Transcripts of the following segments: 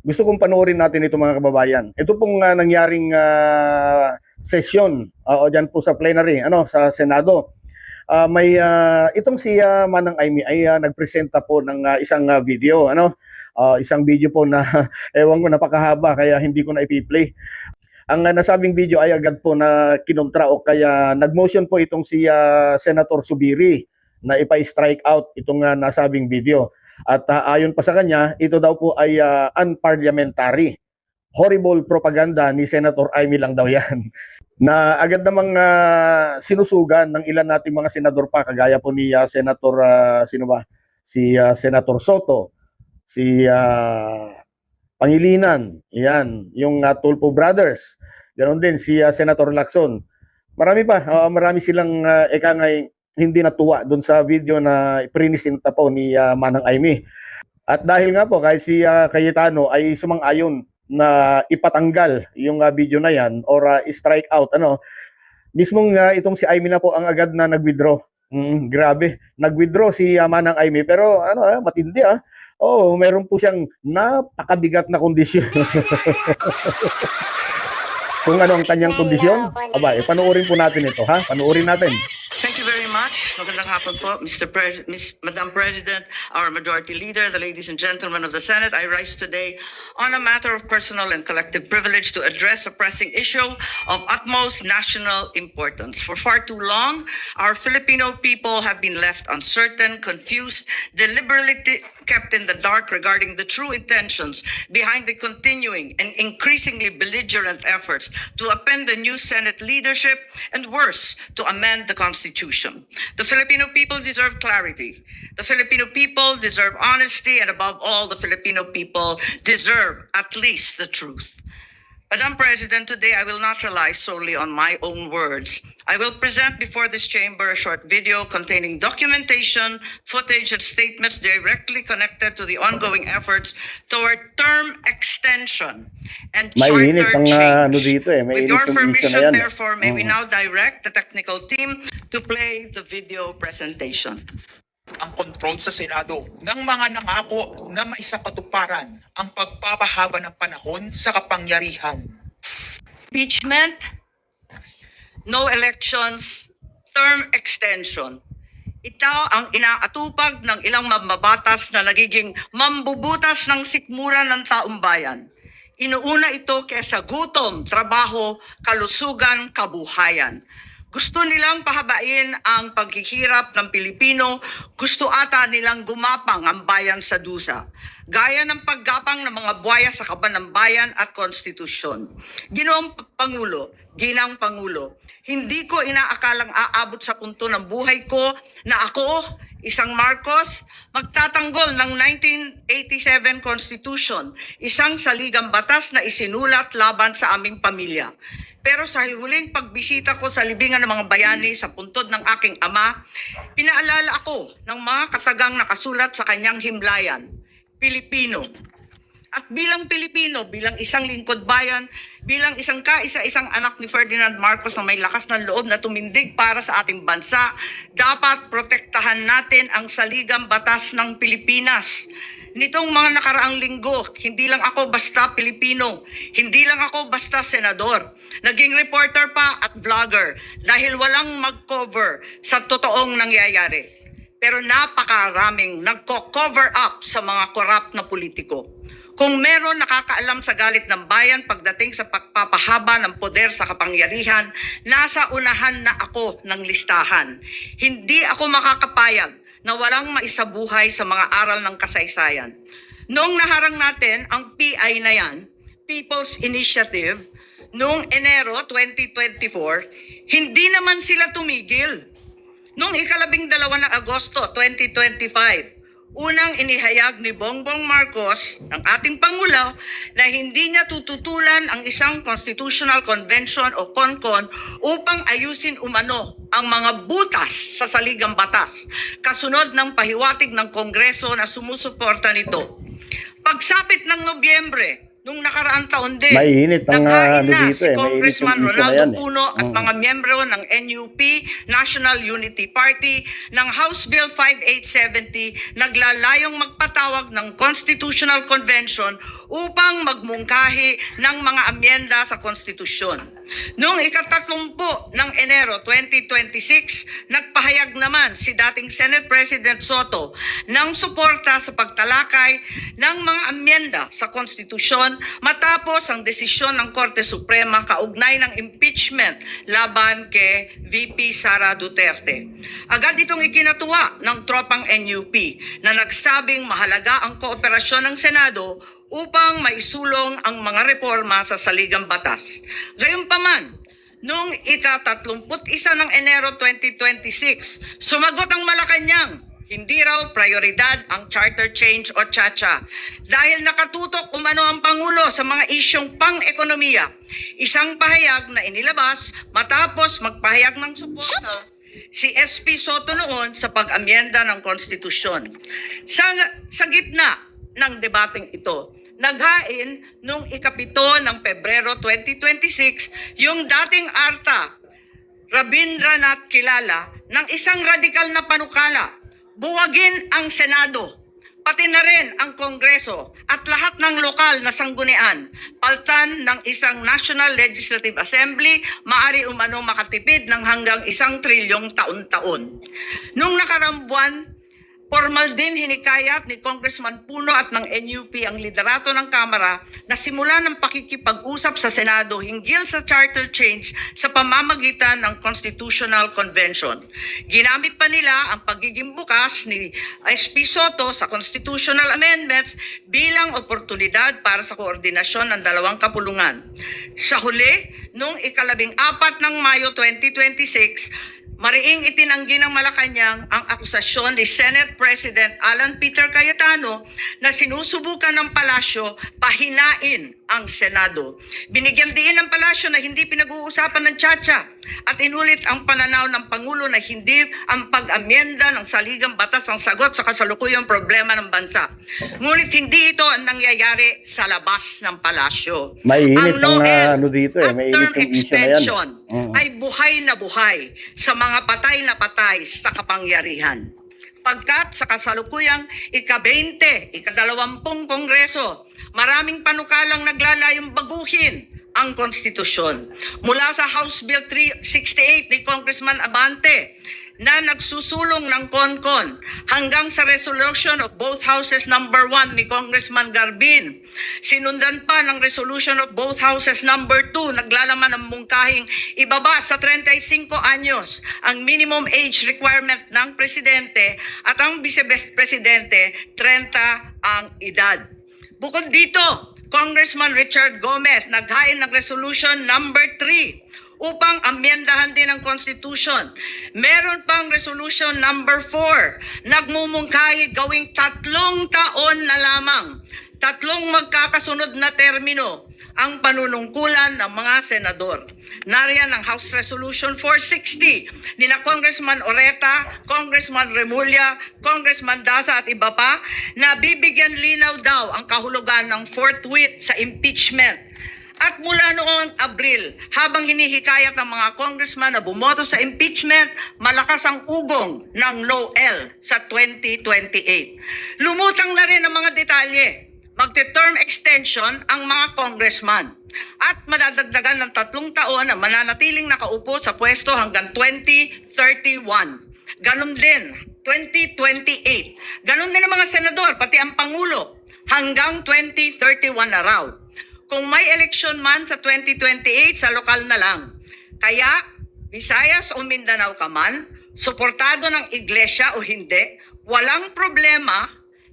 Gusto kong panoorin natin ito mga kababayan. Ito pong nangyaring session diyan po sa plenary, sa Senado. Itong si Manang Aimee ay nagpresenta po ng isang video, isang video po na ewan ko napakahaba kaya hindi ko na ipi-play. Ang nasabing video ay agad po na kinontra o kaya nag-motion po itong si Senator Zubiri na ipa-strike out itong nasabing video. At ayon pa sa kanya, ito daw po ay unparliamentary. Horrible propaganda ni Senator Aimee lang daw yan. Na agad namang sinusugan ng ilan nating mga senador pa, kagaya po ni Senator, si Senator Soto, si Pangilinan, yan, yung Tulfo Brothers, ganoon din si Senator Lacson. Marami silang hindi natuwa doon sa video na ipinisinta po ni Manang Aimee. At dahil nga po kahit si Cayetano ay sumang-ayon na ipatanggal yung video na yan or strike out, mismong itong si Aimee na po ang agad na nag-withdraw. Grabe, nag-withdraw si Manang Aimee pero matindi meron po siyang napakabigat na kondisyon. Kung ano ang kanyang kondisyon, panoorin po natin ito, panoorin natin. Thank you very much. Magandang hapon po, Madam President, our Majority Leader, the ladies and gentlemen of the Senate. I rise today on a matter of personal and collective privilege to address a pressing issue of utmost national importance. For far too long, our Filipino people have been left uncertain, confused, deliberately kept in the dark regarding the true intentions behind the continuing and increasingly belligerent efforts to upend the new Senate leadership and worse, to amend the Constitution. The Filipino people deserve clarity. The Filipino people deserve honesty, and above all, the Filipino people deserve at least the truth. Madam President, today I will not rely solely on my own words. I will present before this chamber a short video containing documentation, footage, and statements directly connected to the ongoing efforts toward term extension and charter change. With your permission, therefore, may we now direct the technical team to play the video presentation. Ang kontrol sa Senado ng mga nangako na maisakatuparan ang pagpapahaba ng panahon sa kapangyarihan. Impeachment, no elections, term extension. Ito ang inaatupag ng ilang mambabatas na nagiging mambubutas ng sikmura ng taong bayan. Inuuna ito kaysa gutom, trabaho, kalusugan, kabuhayan. Gusto nilang pahabain ang paghihirap ng Pilipino, gusto ata nilang gumapang ang bayan sa dusa. Gaya ng paggapang ng mga buwaya sa kaban ng bayan at konstitusyon. Ginang Pangulo, hindi ko inaakalang aabot sa punto ng buhay ko na ako, isang Marcos, magtatanggol ng 1987 Constitution, isang saligang batas na isinulat laban sa aming pamilya. Pero sa huling pagbisita ko sa libingan ng mga bayani sa puntod ng aking ama, pinaalala ako ng mga katagang nakasulat sa kanyang himlayan, Pilipino. At bilang Pilipino, bilang isang lingkod bayan, bilang isang kaisa-isang anak ni Ferdinand Marcos na may lakas ng loob na tumindig para sa ating bansa, dapat protektahan natin ang saligang batas ng Pilipinas. Nitong mga nakaraang linggo, hindi lang ako basta Pilipino, hindi lang ako basta senador. Naging reporter pa at vlogger dahil walang mag-cover sa totoong nangyayari. Pero napakaraming nagko-cover up sa mga korap na politiko. Kung meron nakakaalam sa galit ng bayan pagdating sa pagpapahaba ng poder sa kapangyarihan, nasa unahan na ako ng listahan. Hindi ako makakapayag na walang maisabuhay sa mga aral ng kasaysayan. Noong naharang natin ang PI na yan, People's Initiative, noong Enero 2024, hindi naman sila tumigil. Noong 12 ng Agosto 2025, unang inihayag ni Bongbong Marcos, ng ating Pangulo, na hindi niya tututulan ang isang Constitutional Convention o CONCON upang ayusin umano ang mga butas sa saligang batas, kasunod ng pahiwatig ng Kongreso na sumusuporta nito. Pagsapit ng Nobyembre nung nakaraang taon din. Mainit ang Naghain na dito si eh. Mainit yung Congressman issue na Ronaldo yan eh. Puno at mga miyembro ng NUP, National Unity Party, ng House Bill 5870, naglalayong magpatawag ng Constitutional Convention upang magmungkahi ng mga amyenda sa konstitusyon. Noong ika-30 ng Enero 2026, nagpahayag naman si dating Senate President Soto ng suporta sa pagtalakay ng mga amyenda sa konstitusyon matapos ang desisyon ng Korte Suprema kaugnay ng impeachment laban kay VP Sara Duterte. Agad itong ikinatuwa ng tropang NUP na nagsabing mahalaga ang kooperasyon ng Senado upang maisulong ang mga reforma sa saligang batas. Gayunpaman, noong ika-31 ng Enero 2026, sumagot ang Malacanang, hindi raw prioridad ang charter change o CHA-CHA dahil nakatutok umano ang Pangulo sa mga isyong pang-ekonomiya. Isang pahayag na inilabas matapos magpahayag ng suporta si SP Soto noon sa pag-amyenda ng konstitusyon. Sa gitna ng debateng ito, naghain noong ika-7 ng Pebrero 2026 yung dating ARTA, Rabindranath Kilala, ng isang radikal na panukala, buwagin ang Senado, pati na rin ang Kongreso at lahat ng lokal na sanggunian, paltan ng isang National Legislative Assembly, maari umano makatipid ng hanggang 1 trilyong taon-taon. Noong nakaraang buwan, formal din hinikayat ni Congressman Puno at ng NUP ang liderato ng Kamara na simulan ng pakikipag-usap sa Senado hinggil sa charter change sa pamamagitan ng Constitutional Convention. Ginamit pa nila ang pagiging bukas ni SP Soto sa constitutional amendments bilang oportunidad para sa koordinasyon ng dalawang kapulungan. Sa huli, noong ika-14 ng Mayo 2026, mariing itinanggi ng Malacanang ang akusasyon ni Senate President Alan Peter Cayetano na sinusubukan ng palasyo pahinain ang Senado. Binigyan din ng palasyo na hindi pinag-uusapan ng CHA-CHA at inulit ang pananaw ng Pangulo na hindi ang pag-amyenda ng saligang batas ang sagot sa kasalukuyang problema ng bansa. Ngunit hindi ito ang nangyayari sa labas ng palasyo. Mainit ang Noel dito eh. at Mainit term yung issue na yan. extension ay buhay na buhay sa mga patay na patay sa kapangyarihan. Pagkat sa kasalukuyang ika-20, ika-20 Kongreso, maraming panukalang naglalayong baguhin ang konstitusyon. Mula sa House Bill 368 ni Congressman Abante na nagsusulong ng CONCON hanggang sa Resolution of Both Houses number 1 ni Congressman Garbin. Sinundan pa ng Resolution of Both Houses number 2, naglalaman ng mungkahing ibaba sa 35 anyos ang minimum age requirement ng presidente at ang vice-presidente 30 ang edad. Bukod dito, Congressman Richard Gomez naghain ng Resolution number 3 upang amyendahan din ang Constitution. Meron pang Resolution number 4, nagmumungkahi gawing 3 taon na lamang, 3 magkakasunod na termino ang panunungkulan ng mga senador. Nariyan ang House Resolution 460 ni na Congressman Oreta, Congressman Remulla, Congressman Daza at iba pa na bibigyan linaw daw ang kahulugan ng forthwith sa impeachment. At mula noong Abril, habang hinihikayat ng mga congressman na bumoto sa impeachment, malakas ang ugong ng Noel sa 2028. Lumutang na rin ang mga detalye. Magte-term extension ang mga congressman at madadagdagan ng 3 taon na mananatiling nakaupo sa pwesto hanggang 2031. Ganon din, 2028. Ganon din ang mga senador, pati ang Pangulo, hanggang 2031 na raw. Kung may eleksyon man sa 2028, sa lokal na lang. Kaya, Visayas o Mindanao ka man, suportado ng iglesia o hindi, walang problema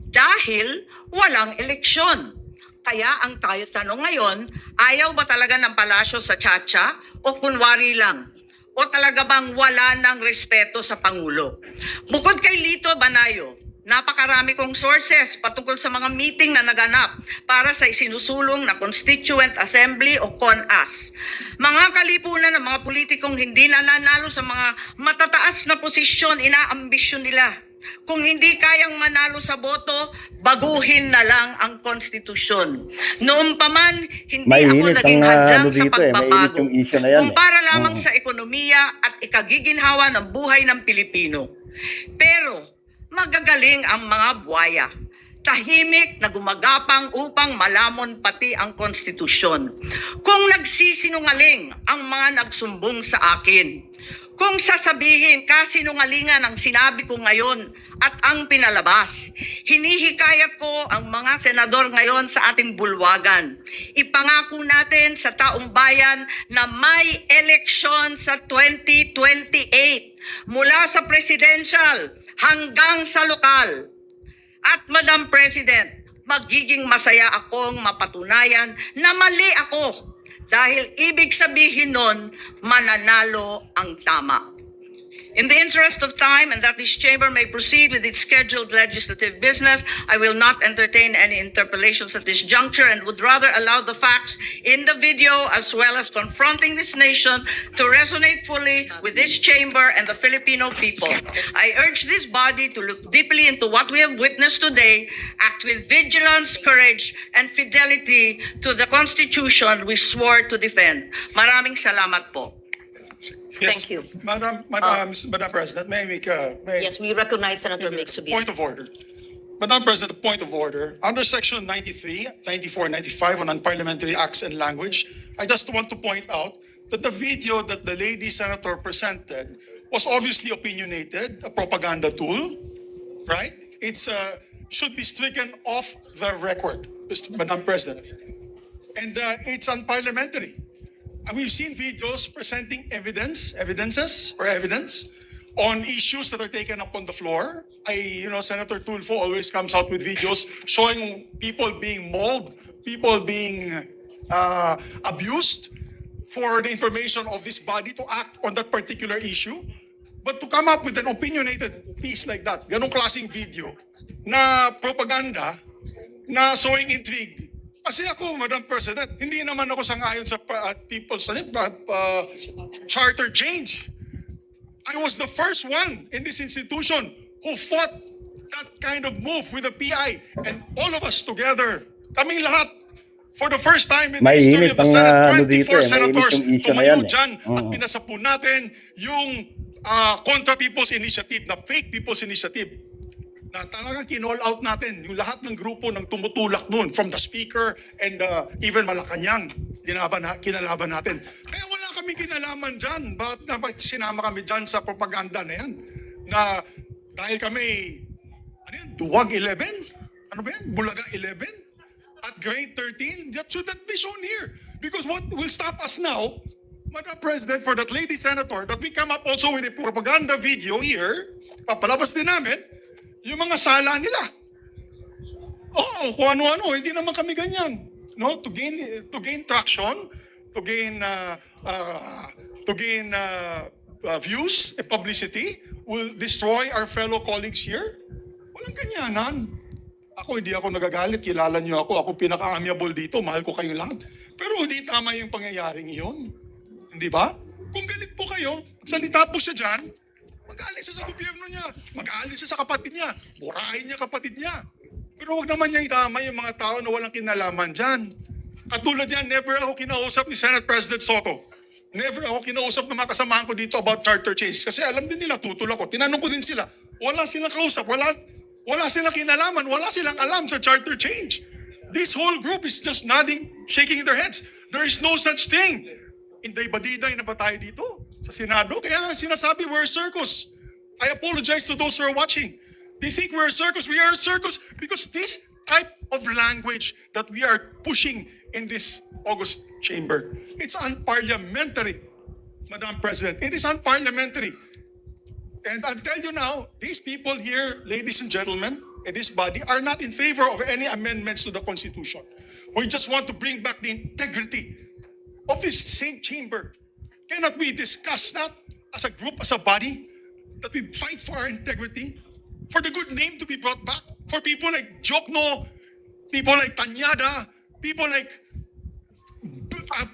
dahil walang eleksyon. Kaya ang tayo tanong ngayon, ayaw ba talaga ng palasyo sa CHA-CHA o kunwari lang? O talaga bang wala ng respeto sa Pangulo? Bukod kay Lito Banayo, napakarami kong sources patungkol sa mga meeting na naganap para sa isinusulong na Constituent Assembly o CONAS. Mga kalipunan ng mga politikong hindi nananalo sa mga matataas na posisyon, inaambisyon nila. Kung hindi kayang manalo sa boto, baguhin na lang ang konstitusyon. Noon pa man, hindi Mainit ako naging ang, hadlang ano sa dito mainit pagbabago. yung issue na yan Kung para eh. lamang sa ekonomiya at ikagiginhawa ng buhay ng Pilipino. Pero magagaling ang mga buwaya. Tahimik na gumagapang upang malamon pati ang konstitusyon. Kung nagsisinungaling ang mga nagsumbong sa akin, kung sasabihin kasinungalingan ang sinabi ko ngayon at ang pinalabas, hinihikayat ko ang mga senador ngayon sa ating bulwagan. Ipangako natin sa taong bayan na may eleksyon sa 2028 mula sa presidential hanggang sa lokal. At Madam President, magiging masaya akong mapatunayan na mali ako. Dahil ibig sabihin nun, mananalo ang tama. In the interest of time and that this chamber may proceed with its scheduled legislative business, I will not entertain any interpellations at this juncture and would rather allow the facts in the video as well as confronting this nation to resonate fully with this chamber and the Filipino people. I urge this body to look deeply into what we have witnessed today, act with vigilance, courage, and fidelity to the Constitution we swore to defend. Maraming salamat po. Thank you. Madam President, may I make Yes, we recognize Senator Mig Subiri. point of order. Madam President, point of order. Under Section 93, 94, 95 on unparliamentary acts and language, I just want to point out that the video that the lady senator presented was obviously opinionated, a propaganda tool, right? It's should be stricken off the record, Madam President. And it's unparliamentary. And we've seen videos presenting evidence on issues that are taken up on the floor. Senator Tulfo always comes out with videos showing people being mauled, people being abused for the information of this body to act on that particular issue. But to come up with an opinionated piece like that, ganong klaseng video, na propaganda, na showing intrigue. Kasi ako, Madam President, hindi naman ako sangayon sa people's charter change. I was the first one in this institution who fought that kind of move with the PI. And all of us together, kaming lahat, for the first time in the history of the Senate, 24 senators tumayo dyan at pinasapo natin yung Contra People's Initiative, na fake People's Initiative. Na talagang kinall out natin yung lahat ng grupo ng tumutulak nun, from the speaker and even Malacanang, kinalaban natin. Kaya wala kami kinalaman dyan. Bakit sinama kami dyan sa propaganda na yan? Na dahil kami, Duwag 11? Ano ba yan? Bulaga 11? At grade 13? That should not be shown here. Because what will stop us now, Madam President, for that lady senator, that we come up also with a propaganda video here, papalabas din namin, yung mga sala nila. Oo, kung ano-ano, hindi naman kami ganyan. No, to gain traction, to gain views and publicity, will destroy our fellow colleagues here. Walang ganyanan. Ako, hindi ako nagagalit. Kilala niyo ako pinaka-amiable dito. Mahal ko kayo lahat. Pero hindi tama yung pangyayaring iyon. Hindi ba? Kung galit po kayo, salita po siya dyan, mag-aalis siya sa gobyerno niya, mag-aalis siya sa kapatid niya, burahin niya kapatid niya. Pero wag naman niya itama yung mga tao na walang kinalaman dyan. Katulad yan, never ako kinausap ni Senate President Soto. Never ako kinausap ng mga kasamahan ko dito about charter change. Kasi alam din nila, tutol ako. Tinanong ko din sila. Wala silang kausap, wala silang kinalaman, wala silang alam sa charter change. This whole group is just nodding, shaking their heads. There is no such thing. Inday-badiday na ba tayo dito sa Senado? Kaya nga sinasabi, we're a circus. I apologize to those who are watching. They think we're a circus. We are a circus because this type of language that we are pushing in this August chamber, it's unparliamentary, Madam President. It is unparliamentary. And I'll tell you now, these people here, ladies and gentlemen, in this body, are not in favor of any amendments to the Constitution. We just want to bring back the integrity of this same chamber. Cannot we discuss that as a group, as a body, that we fight for our integrity, for the good name to be brought back, for people like Jokno, people like Tanyada, people like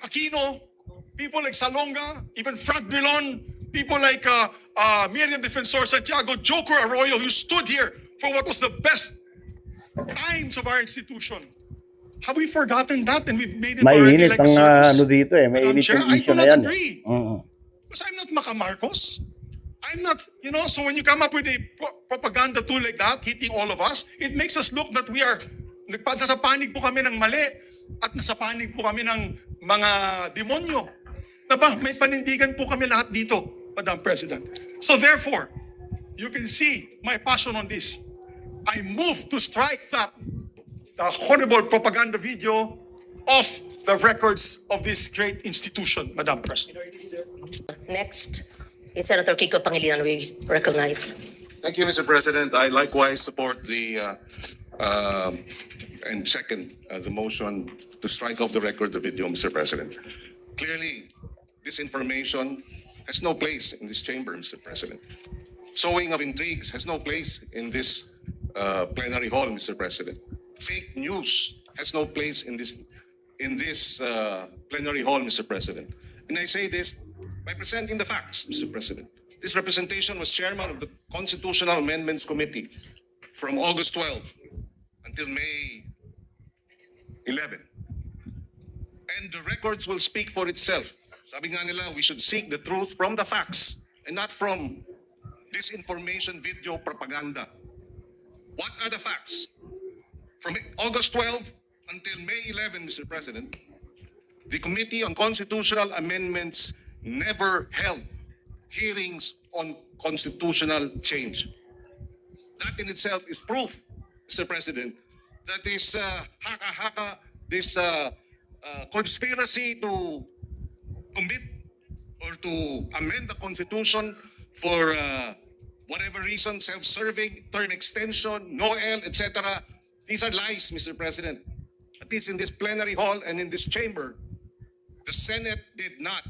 Aquino, people like Salonga, even Frank Drilon, people like Miriam Defensor Santiago, Joker Arroyo, who stood here for what was the best times of our institution. Have we forgotten that and we've made it already Mainit like a ang circus? ano dito eh. Madam Mainit Chair, yung I issue do na not yan. agree. Because I'm not Maca Marcos. I'm not, so when you come up with a propaganda tool like that, hitting all of us, it makes us look that we are, nasa panig po kami ng mali at nasa panig po kami ng mga demonyo. Diba? May panindigan po kami lahat dito, Madam President. So therefore, you can see my passion on this. I move to strike that horrible propaganda video off the records of this great institution, Madam President. Next is Senator Kiko Pangilinan, we recognize. Thank you, Mr. President. I likewise support and second the motion to strike off the record the video, Mr. President. Clearly, this information has no place in this chamber, Mr. President. Sowing of intrigues has no place in this plenary hall, Mr. President. Fake news has no place in this plenary hall, Mr. President. And I say this by presenting the facts, Mr. President. This representation was chairman of the Constitutional Amendments Committee from August 12 until May 11. And the records will speak for itself. Sabi nga nila, we should seek the truth from the facts and not from disinformation video propaganda. What are the facts? From August 12 until May 11, Mr. President, the Committee on Constitutional Amendments never held hearings on constitutional change. That in itself is proof, Mr. President, that this this conspiracy to commit or to amend the Constitution for whatever reason, self-serving, term extension, NOEL, etc. These are lies, Mr. President. At least in this plenary hall and in this chamber, the Senate did not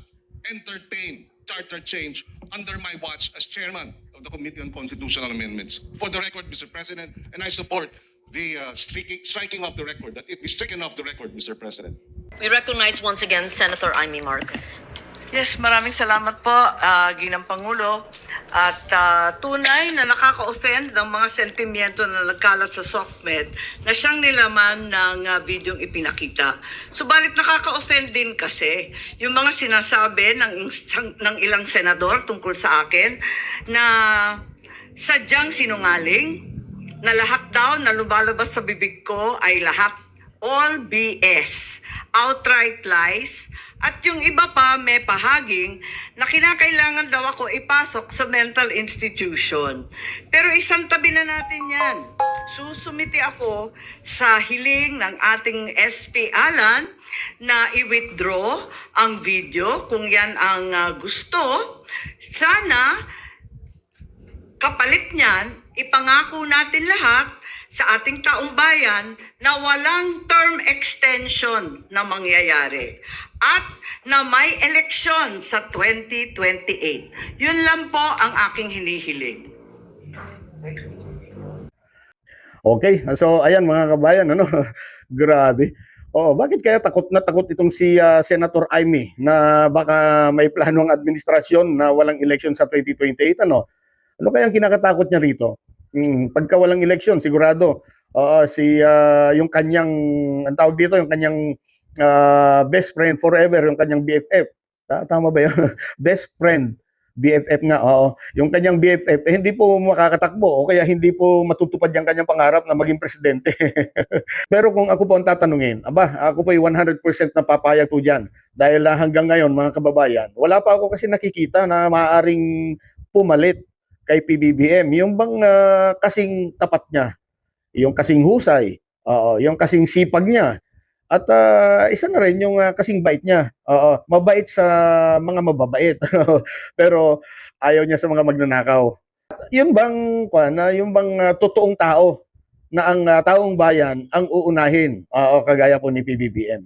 entertain charter change under my watch as chairman of the Committee on Constitutional Amendments. For the record, Mr. President, and I support the striking off the record, that it be stricken off the record, Mr. President. We recognize once again Senator Amy Marcos. Yes, maraming salamat po, Ginang Pangulo. At tunay na nakaka-offend ng mga sentimiento na nagkalat sa SOCMED na siyang nilaman ng videong ipinakita. Subalit nakaka-offend din kasi yung mga sinasabi ng ilang senador tungkol sa akin na sadyang sinungaling, na lahat daw na lumalabas sa bibig ko ay lahat all BS, outright lies, at yung iba pa may pahaging na kinakailangan daw ako ipasok sa mental institution. Pero isang tabi na natin yan. Susumiti ako sa hiling ng ating SP Alan na i-withdraw ang video kung yan ang gusto. Sana kapalit niyan, ipangako natin lahat sa ating taong bayan na walang term extension na mangyayari at na may eleksyon sa 2028. Yun lang po ang aking hinihiling. Okay, so ayan mga kabayan, ano? Grabe. Oo, bakit kaya takot na takot itong si Senator Amy na baka may plano ang administrasyon na walang eleksyon sa 2028, ano? Ano kaya ang kinakatakot niya rito? Pagka walang eleksyon, sigurado yung kanyang ang tawag dito, yung kanyang best friend forever, yung kanyang BFF. Tama ba 'yun? Best friend BFF nga, oo. Yung kanyang BFF hindi po makakatakbo o kaya hindi po matutupad yung kanyang pangarap na maging presidente. Pero kung ako po ang tatanungin, ako po ay 100% na papayag po diyan. Dahil hanggang ngayon mga kababayan, wala pa ako kasi nakikita na maaaring pumalit kay PBBM, yung bang kasing tapat niya, yung kasing husay, yung kasing sipag niya, at isa na rin yung kasing bait niya. Mabait sa mga mababait, pero ayaw niya sa mga magnanakaw. Yun bang totoong tao na ang taong bayan ang uunahin, kagaya po ni PBBM.